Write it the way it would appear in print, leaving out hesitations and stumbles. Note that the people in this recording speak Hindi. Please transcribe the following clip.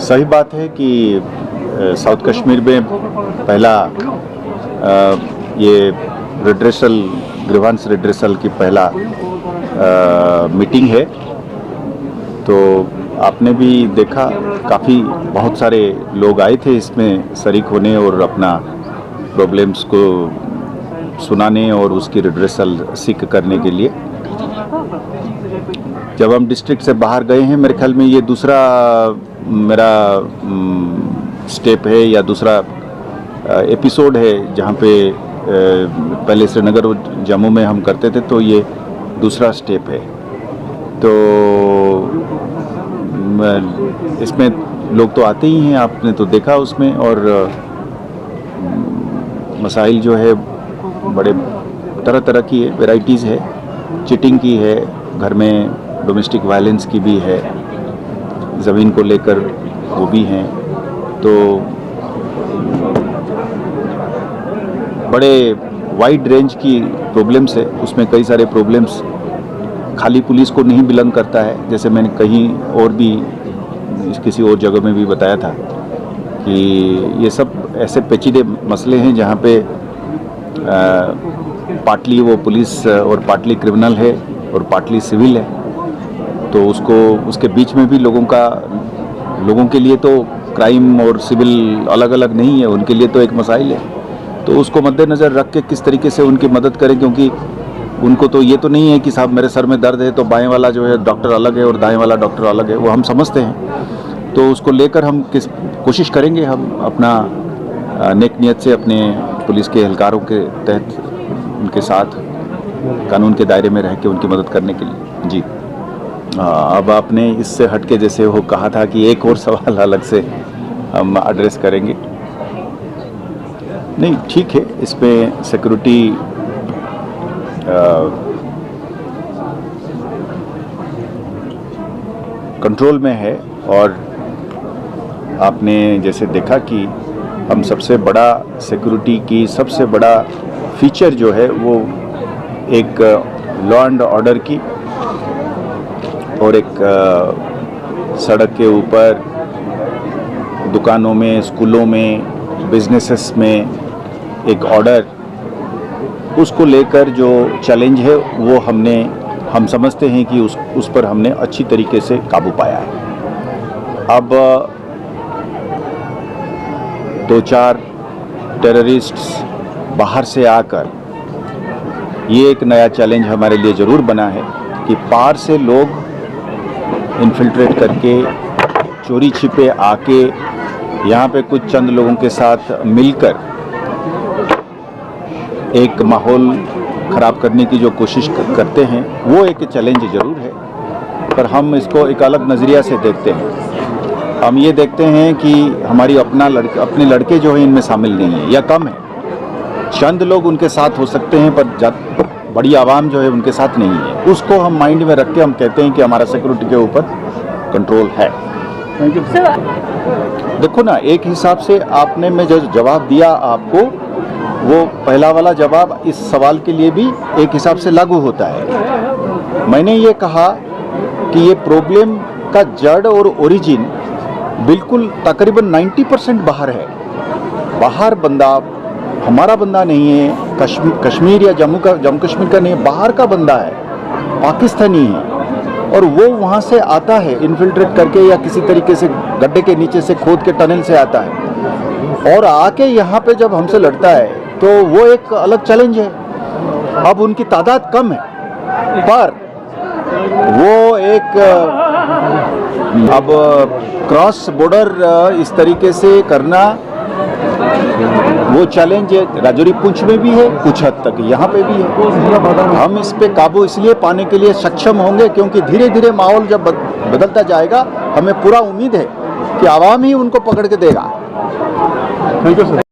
सही बात है कि साउथ कश्मीर में पहला ये ग्रीवांस रिड्रेसल की पहला मीटिंग है। तो आपने भी देखा काफ़ी बहुत सारे लोग आए थे इसमें शरीक होने और अपना प्रॉब्लम्स को सुनाने और उसकी रिड्रेसल सीख करने के लिए। जब हम डिस्ट्रिक्ट से बाहर गए हैं, मेरे ख्याल में ये दूसरा मेरा स्टेप है या दूसरा एपिसोड है जहाँ पे पहले श्रीनगर और जम्मू में हम करते थे, तो ये दूसरा स्टेप है। तो इसमें लोग तो आते ही हैं, आपने तो देखा उसमें, और मसाइल जो है बड़े तरह तरह की है, वेराइटीज़ है, चिटिंग की है, घर में डोमेस्टिक वायलेंस की भी है, ज़मीन को लेकर वो भी हैं। तो बड़े वाइड रेंज की प्रॉब्लम्स है उसमें। कई सारे प्रॉब्लम्स खाली पुलिस को नहीं बिलोंग करता है, जैसे मैंने कहीं और भी किसी और जगह में भी बताया था कि ये सब ऐसे पेचीदे मसले हैं जहाँ पे पार्टली वो पुलिस और पार्टली क्रिमिनल है और पार्टली सिविल है। तो उसके बीच में भी लोगों के लिए तो क्राइम और सिविल अलग अलग नहीं है, उनके लिए तो एक मसाइल है। तो उसको मद्देनज़र रख के किस तरीके से उनकी मदद करें, क्योंकि उनको तो ये तो नहीं है कि साहब मेरे सर में दर्द है तो बाएं वाला जो है डॉक्टर अलग है और दाएं वाला डॉक्टर अलग है, वो हम समझते हैं। तो उसको लेकर हम कोशिश करेंगे, हम अपना नेक नियत से अपने पुलिस के एहलकारों के तहत उनके साथ कानून के दायरे में रह के उनकी मदद करने के लिए। जी अब आपने इससे हट के जैसे वो कहा था कि एक और सवाल अलग से हम एड्रेस करेंगे। नहीं, ठीक है, इसमें सिक्योरिटी कंट्रोल में है। और आपने जैसे देखा कि हम सबसे बड़ा सिक्योरिटी की सबसे बड़ा फीचर जो है वो एक लॉ एंड ऑर्डर की और एक सड़क के ऊपर, दुकानों में, स्कूलों में, बिजनेसेस में एक ऑर्डर, उसको लेकर जो चैलेंज है वो हम समझते हैं कि उस पर हमने अच्छी तरीके से काबू पाया है। अब 2-4 टेररिस्ट्स बाहर से आकर, ये एक नया चैलेंज हमारे लिए ज़रूर बना है कि पार से लोग इन्फिल्ट्रेट करके चोरी छिपे आके यहाँ पे कुछ चंद लोगों के साथ मिलकर एक माहौल ख़राब करने की जो कोशिश करते हैं, वो एक चैलेंज ज़रूर है। पर हम इसको एक अलग नज़रिया से देखते हैं। हम ये देखते हैं कि हमारी अपने लड़के जो हैं इनमें शामिल नहीं है या कम है। चंद लोग उनके साथ हो सकते हैं पर बड़ी आवाम जो है उनके साथ नहीं है। उसको हम माइंड में रख के हम कहते हैं कि हमारा सिक्योरिटी के ऊपर कंट्रोल है। देखो ना, एक हिसाब से आपने मैं जो जवाब दिया आपको, वो पहला वाला जवाब इस सवाल के लिए भी एक हिसाब से लागू होता है। मैंने ये कहा कि ये प्रॉब्लम का जड़ और ओरिजिन बिल्कुल तकरीबन 90% बाहर है। बाहर बंदा हमारा बंदा नहीं है, कश्मीर या जम्मू कश्मीर का नहीं है, बाहर का बंदा है, पाकिस्तानी है, और वो वहाँ से आता है इन्फिल्ट्रेट करके या किसी तरीके से गड्ढे के नीचे से खोद के टनल से आता है और आके यहाँ पे जब हमसे लड़ता है, तो वो एक अलग चैलेंज है। अब उनकी तादाद कम है, पर वो एक अब क्रॉस बॉर्डर इस तरीके से करना, वो चैलेंज राजौरी पुंछ में भी है, कुछ हद तक यहाँ पे भी है। हम इस पे काबू इसलिए पाने के लिए सक्षम होंगे क्योंकि धीरे धीरे माहौल जब बदलता जाएगा, हमें पूरा उम्मीद है कि आवाम ही उनको पकड़ के देगा। Thank you sir.